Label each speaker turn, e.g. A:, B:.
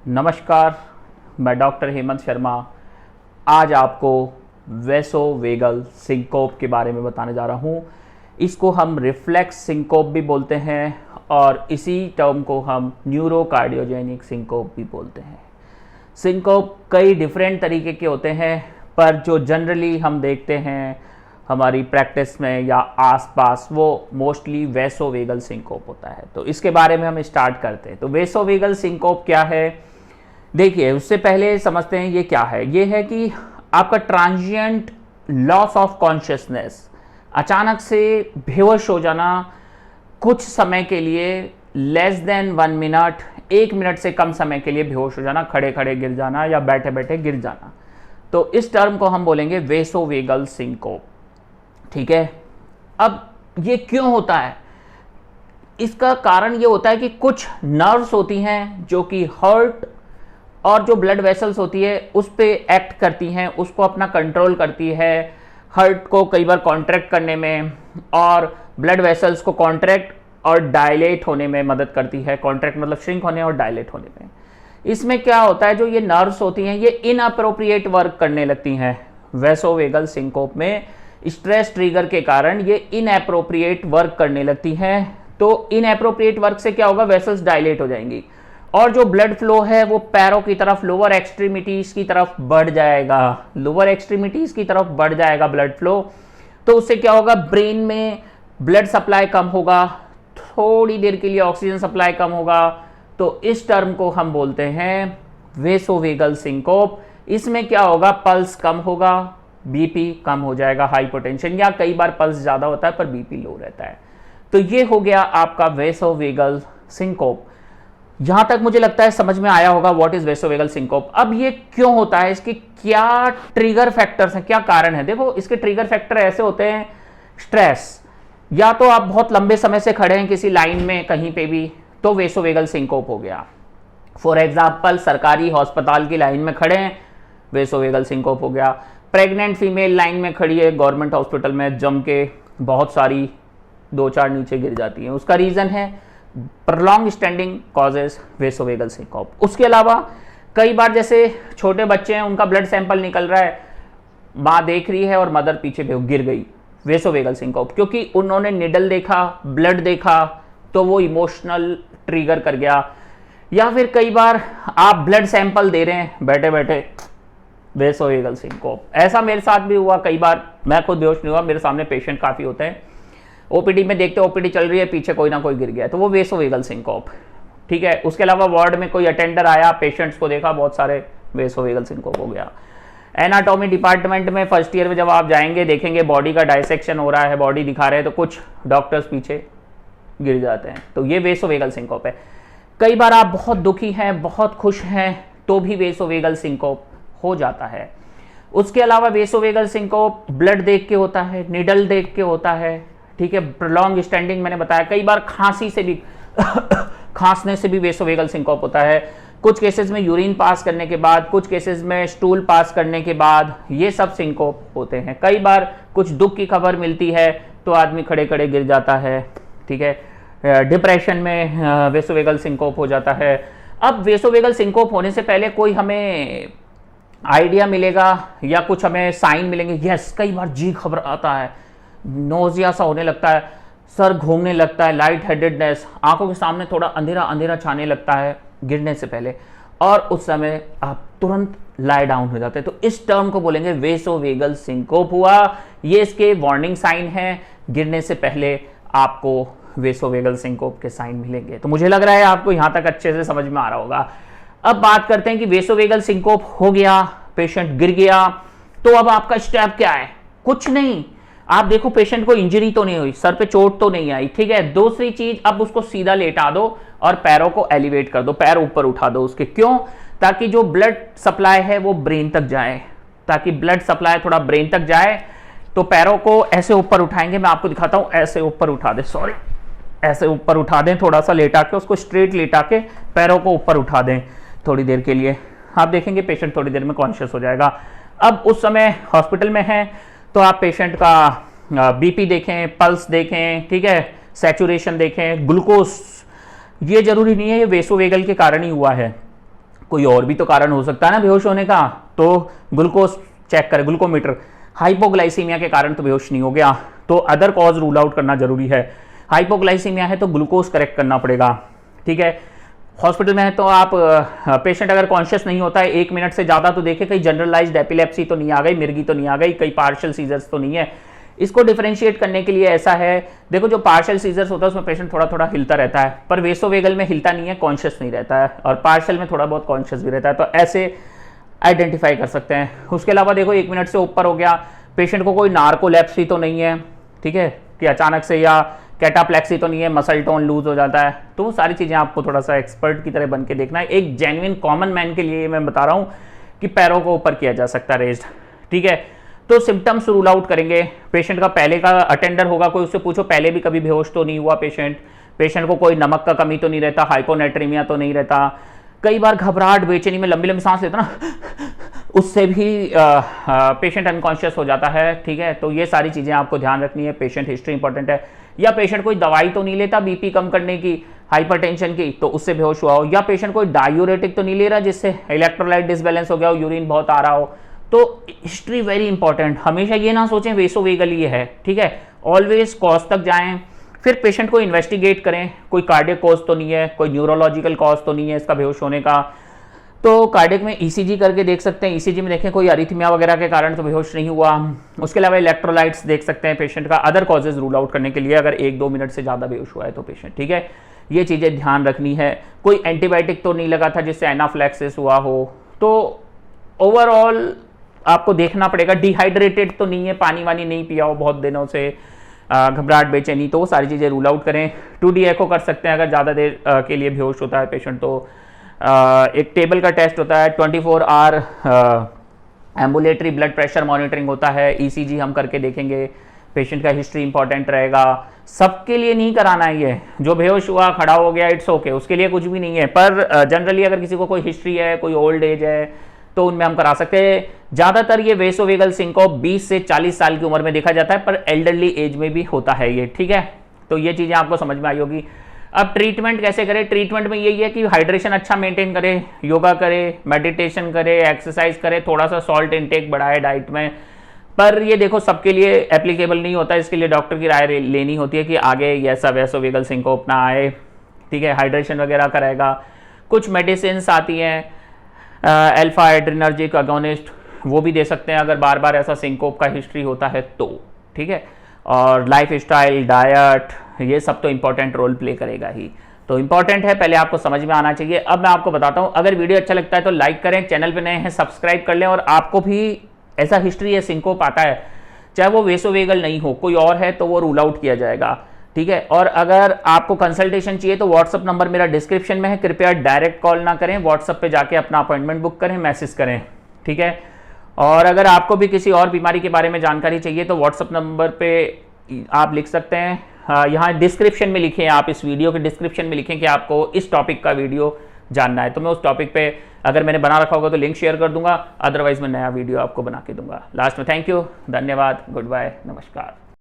A: नमस्कार, मैं डॉक्टर हेमंत शर्मा आज आपको वेसोवेगल सिंकोप के बारे में बताने जा रहा हूँ। इसको हम रिफ्लेक्स सिंकोप भी बोलते हैं और इसी टर्म को हम न्यूरोकार्डियोजेनिक सिंकोप भी बोलते हैं। सिंकोप कई डिफरेंट तरीके के होते हैं, पर जो जनरली हम देखते हैं हमारी प्रैक्टिस में या आसपास वो मोस्टली वेसोवेगल सिंकोप होता है। तो इसके बारे में हम स्टार्ट करते हैं। तो वेसोवेगल सिंकोप क्या है, देखिए उससे पहले समझते हैं ये क्या है। ये है कि आपका ट्रांजिएंट लॉस ऑफ कॉन्शियसनेस, अचानक से बेहोश हो जाना कुछ समय के लिए, लेस देन 1 मिनट, 1 मिनट से कम समय के लिए बेहोश हो जाना, खड़े खड़े गिर जाना या बैठे बैठे गिर जाना। तो इस टर्म को हम बोलेंगे वेसोवेगल सिंकोप। ठीक है, अब ये क्यों होता है? इसका कारण ये होता है कि कुछ नर्व्स होती हैं जो कि हार्ट और जो ब्लड वेसल्स होती है उस पे एक्ट करती हैं, उसको अपना कंट्रोल करती है, हार्ट को कई बार कॉन्ट्रैक्ट करने में और ब्लड वेसल्स को कॉन्ट्रैक्ट और डायलेट होने में मदद करती है। कॉन्ट्रैक्ट मतलब श्रिंक होने और डायलेट होने में। इसमें क्या होता है, जो ये नर्व्स होती हैं ये इनअप्रोप्रिएट वर्क करने लगती हैं। वेसोवेगल सिंकोप में स्ट्रेस ट्रिगर के कारण ये इनअप्रोप्रिएट वर्क करने लगती हैं। तो इनअप्रोप्रिएट वर्क से क्या होगा, वेसल्स डायलेट हो जाएंगी और जो ब्लड फ्लो है वो पैरों की तरफ, लोअर एक्सट्रीमिटीज की तरफ बढ़ जाएगा। लोअर एक्सट्रीमिटीज की तरफ बढ़ जाएगा ब्लड फ्लो। तो उससे क्या होगा, ब्रेन में ब्लड सप्लाई कम होगा, थोड़ी देर के लिए ऑक्सीजन सप्लाई कम होगा। तो इस टर्म को हम बोलते हैं वेसोवेगल सिंकोप। इसमें क्या होगा, पल्स कम होगा, बीपी कम हो जाएगा, हाइपोटेंशन, या कई बार पल्स ज्यादा होता है पर बीपी लो रहता है। तो ये हो गया आपका वेसोवेगल सिंकोप। यहां तक मुझे लगता है समझ में आया होगा व्हाट इज वेसोवेगल सिंकोप। अब ये क्यों होता है, इसके क्या ट्रिगर फैक्टर्स हैं, क्या कारण है? देखो इसके ट्रिगर फैक्टर ऐसे होते हैं, स्ट्रेस, या तो आप बहुत लंबे समय से खड़े हैं किसी लाइन में कहीं पे भी, तो वेसोवेगल सिंकोप हो गया। फॉर एग्जाम्पल सरकारी अस्पताल की लाइन में खड़े हैं, वेसोवेगल सिंकोप हो गया। प्रेग्नेंट फीमेल लाइन में खड़ी है गवर्नमेंट हॉस्पिटल में, जम के बहुत सारी 2-4 नीचे गिर जाती हैं, उसका रीजन है प्रोलॉन्ग स्टैंडिंग कॉजेज वेसोवेगल सिंकोप। उसके अलावा कई बार जैसे छोटे बच्चे हैं, उनका ब्लड सैंपल निकल रहा है, माँ देख रही है और मदर पीछे गिर गई, वेसोवेगल सिंकोप, क्योंकि उन्होंने निडल देखा, ब्लड देखा, तो वो इमोशनल ट्रिगर कर गया। या फिर कई बार आप ब्लड सैंपल दे रहे हैं बैठे बैठे, वेसोवेगल सिंकोप। ऐसा मेरे साथ भी हुआ कई बार, मैं खुद बेहोश नहीं हुआ, मेरे सामने पेशेंट काफी होते हैं, ओपीडी में देखते ओपीडी चल रही है, पीछे कोई ना कोई गिर गया, तो वो वेसोवेगल सिंकोप। ठीक है, उसके अलावा वार्ड में कोई अटेंडर आया, पेशेंट्स को देखा बहुत सारे, वेसोवेगल सिंकोप हो गया। एनाटॉमी डिपार्टमेंट में फर्स्ट ईयर में जब आप जाएंगे, देखेंगे बॉडी का डायसेक्शन हो रहा है, बॉडी दिखा रहे हैं, तो कुछ डॉक्टर्स पीछे गिर जाते हैं, तो ये वेसोवेगल सिंकोप है। कई बार आप बहुत दुखी हैं, बहुत खुश हैं, तो भी वेसोवेगल सिंकोप हो जाता है। उसके अलावा वेसोवेगल सिंकोप ब्लड देख के होता है, निडल देख के होता है। ठीक है, प्रोलॉन्ग स्टैंडिंग मैंने बताया, कई बार खांसी से भी खांसने से भी वेसोवेगल सिंकोप होता है। कुछ केसेस में यूरिन पास करने के बाद, कुछ केसेस में स्टूल पास करने के बाद, ये सब सिंकोप होते हैं। कई बार कुछ दुख की खबर मिलती है तो आदमी खड़े खड़े गिर जाता है। ठीक है, डिप्रेशन में वेसोवेगल सिंकोप हो जाता है। अब वेसोवेगल सिंकोप होने से पहले कोई हमें आइडिया मिलेगा या कुछ हमें साइन मिलेंगे? यस, कई बार जी घबराता है, नोजिया सा होने लगता है, सर घूमने लगता है, लाइट हेडेडनेस, आंखों के सामने थोड़ा अंधेरा अंधेरा छाने लगता है गिरने से पहले, और उस समय आप तुरंत लाई डाउन हो जाते हैं। तो इस टर्म को बोलेंगे वेसोवेगल सिंकोप हुआ। ये इसके वार्निंग साइन है, गिरने से पहले आपको वेसोवेगल सिंकोप के साइन मिलेंगे। तो मुझे लग रहा है आपको यहां तक अच्छे से समझ में आ रहा होगा। अब बात करते हैं कि वेसोवेगल सिंकोप हो गया, पेशेंट गिर गया, तो अब आपका स्टेप क्या है? कुछ नहीं, आप देखो पेशेंट को इंजरी तो नहीं हुई, सर पे चोट तो नहीं आई। ठीक है, दूसरी चीज, अब उसको सीधा लेटा दो और पैरों को एलिवेट कर दो, पैर ऊपर उठा दो उसके। क्यों? ताकि जो ब्लड सप्लाई है वो ब्रेन तक जाए, ताकि ब्लड सप्लाई थोड़ा ब्रेन तक जाए। तो पैरों को ऐसे ऊपर उठाएंगे, मैं आपको दिखाता हूं, ऐसे ऊपर उठा दे, सॉरी, ऐसे ऊपर उठा दें, थोड़ा सा लेटा के, उसको स्ट्रेट लेटा के पैरों को ऊपर उठा दें थोड़ी देर के लिए। आप देखेंगे पेशेंट थोड़ी देर में कॉन्शियस हो जाएगा। अब उस समय हॉस्पिटल में है तो आप पेशेंट का बीपी देखें, पल्स देखें, ठीक है, सैचुरेशन देखें, ग्लूकोज, ये जरूरी नहीं है ये वेसोवेगल के कारण ही हुआ है, कोई और भी तो कारण हो सकता है ना बेहोश होने का, तो ग्लूकोज चेक करें, ग्लूकोमीटर। हाइपोग्लाइसीमिया के कारण तो बेहोश नहीं हो गया, तो अदर कॉज रूल आउट करना जरूरी है। हाइपोग्लाइसीमिया है तो ग्लूकोज करेक्ट करना पड़ेगा, ठीक है। हॉस्पिटल में है तो आप पेशेंट अगर कॉन्शियस नहीं होता है 1 मिनट से ज़्यादा तो देखे कहीं जनरलाइज्ड एपिलेप्सी तो नहीं आ गई, मिर्गी तो नहीं आ गई, कहीं पार्शियल सीजर्स तो नहीं है। इसको डिफरेंशिएट करने के लिए ऐसा है, देखो जो पार्शियल सीजर्स होता है उसमें पेशेंट थोड़ा थोड़ा हिलता रहता है, पर वेसोवेगल में हिलता नहीं है, कॉन्शियस नहीं रहता है, और पार्शियल में थोड़ा बहुत कॉन्शियस भी रहता है, तो ऐसे आइडेंटिफाई कर सकते हैं। उसके अलावा देखो 1 मिनट से ऊपर हो गया, पेशेंट को कोई नार्कोलेप्सी तो नहीं है, ठीक है, कि अचानक से या कैटाप्लेक्सी तो नहीं है, मसल टोन लूज हो जाता है, तो वो सारी चीज़ें आपको थोड़ा सा एक्सपर्ट की तरह बन के देखना है। एक जेन्युइन कॉमन मैन के लिए मैं बता रहा हूँ कि पैरों को ऊपर किया जा सकता है रेज्ड, ठीक है। तो सिम्टम्स रूल आउट करेंगे। पेशेंट का पहले का अटेंडर होगा, कोई उससे पूछो पहले भी कभी बेहोश तो नहीं हुआ पेशेंट को कोई नमक का कमी तो नहीं रहता, हाइपोनेट्रीमिया तो नहीं रहता, कई बार घबराहट बेचैनी में लंबी लंबी सांस लेता ना, उससे भी पेशेंट अनकॉन्शियस हो जाता है, ठीक है। तो ये सारी चीज़ें आपको ध्यान रखनी है। पेशेंट हिस्ट्री इंपॉर्टेंट है, या पेशेंट कोई दवाई तो नहीं लेता बीपी कम करने की, हाइपरटेंशन की, तो उससे बेहोश हुआ हो, या पेशेंट कोई डायूरेटिक तो नहीं ले रहा जिससे इलेक्ट्रोलाइट डिसबैलेंस हो गया हो, यूरिन बहुत आ रहा हो। तो हिस्ट्री वेरी इंपॉर्टेंट, हमेशा ये ना सोचें वेसोवेगल ये है, ठीक है। ऑलवेज कॉज तक जाएं, फिर पेशेंट को इन्वेस्टिगेट करें, कोई कार्डियक कॉज तो नहीं है, कोई न्यूरोलॉजिकल कॉज तो नहीं है इसका बेहोश होने का। तो कार्डियक में ईसीजी करके देख सकते हैं, ईसीजी में देखें कोई अरिथमिया वगैरह के कारण तो बेहोश नहीं हुआ। उसके अलावा इलेक्ट्रोलाइट्स देख सकते हैं पेशेंट का, अदर कॉजेज रूल आउट करने के लिए, अगर 1-2 मिनट से ज़्यादा बेहोश हुआ है तो पेशेंट, ठीक है। ये चीज़ें ध्यान रखनी है। कोई एंटीबायोटिक तो नहीं लगा था जिससे एनाफ्लेक्सिस हुआ हो, तो ओवरऑल आपको देखना पड़ेगा। डिहाइड्रेटेड तो नहीं है, पानी वानी नहीं पिया हो बहुत दिनों से, घबराहट बेचैनी, तो वो सारी चीज़ें रूल आउट करें। 2D एको कर सकते हैं अगर ज़्यादा देर के लिए बेहोश होता है पेशेंट, तो एक टेबल का टेस्ट होता है, 24 hour ambulatory blood pressure monitoring होता है, ईसीजी हम करके देखेंगे, पेशेंट का हिस्ट्री इंपॉर्टेंट रहेगा। सबके लिए नहीं कराना है ये, जो बेहोश हुआ खड़ा हो गया इट्स ओके, उसके लिए कुछ भी नहीं है, पर जनरली अगर किसी को कोई हिस्ट्री है, कोई ओल्ड एज है, तो उनमें हम करा सकते हैं। ज़्यादातर ये वेसोवेगल सिंकोप 20 से 40 साल की उम्र में देखा जाता है, पर एल्डरली एज में भी होता है ये, ठीक है। तो ये चीज़ें आपको समझ में आई होगी। अब ट्रीटमेंट कैसे करें? ट्रीटमेंट में यही है कि हाइड्रेशन अच्छा मेंटेन करें, योगा करें, मेडिटेशन करें, एक्सरसाइज करें, थोड़ा सा सॉल्ट इनटेक बढ़ाए डाइट में। पर ये देखो सबके लिए एप्लीकेबल नहीं होता, इसके लिए डॉक्टर की राय लेनी होती है कि आगे ऐसा वेसोवेगल सिंकोप ना आए, ठीक है। हाइड्रेशन वगैरह कराएगा। कुछ मेडिसिन आती हैं अल्फा एड्रिनर्जिक अगोनिस्ट, वो भी दे सकते हैं अगर बार बार ऐसा सिंकोप का हिस्ट्री होता है तो, ठीक है। और लाइफ स्टाइल, डाइट, ये सब तो इंपॉर्टेंट रोल प्ले करेगा ही। तो इंपॉर्टेंट है, पहले आपको समझ में आना चाहिए। अब मैं आपको बताता हूँ, अगर वीडियो अच्छा लगता है तो लाइक करें, चैनल पे नए हैं सब्सक्राइब कर लें, और आपको भी ऐसा हिस्ट्री है सिंकोप आता है, चाहे वो वेसोवेगल नहीं हो, कोई और है, तो वो रूल आउट किया जाएगा, ठीक है। और अगर आपको कंसल्टेशन चाहिए तो व्हाट्सअप नंबर मेरा डिस्क्रिप्शन में है, कृपया डायरेक्ट कॉल ना करें, व्हाट्सअप पे जाके अपना अपॉइंटमेंट बुक करें, मैसेज करें, ठीक है। और अगर आपको भी किसी और बीमारी के बारे में जानकारी चाहिए तो व्हाट्सअप नंबर पे आप लिख सकते हैं, यहाँ डिस्क्रिप्शन में लिखें, आप इस वीडियो के डिस्क्रिप्शन में लिखें कि आपको इस टॉपिक का वीडियो जानना है, तो मैं उस टॉपिक पे अगर मैंने बना रखा होगा तो लिंक शेयर कर दूंगा, अदरवाइज मैं नया वीडियो आपको बना के दूंगा। लास्ट में थैंक यू, धन्यवाद, गुड बाय, नमस्कार।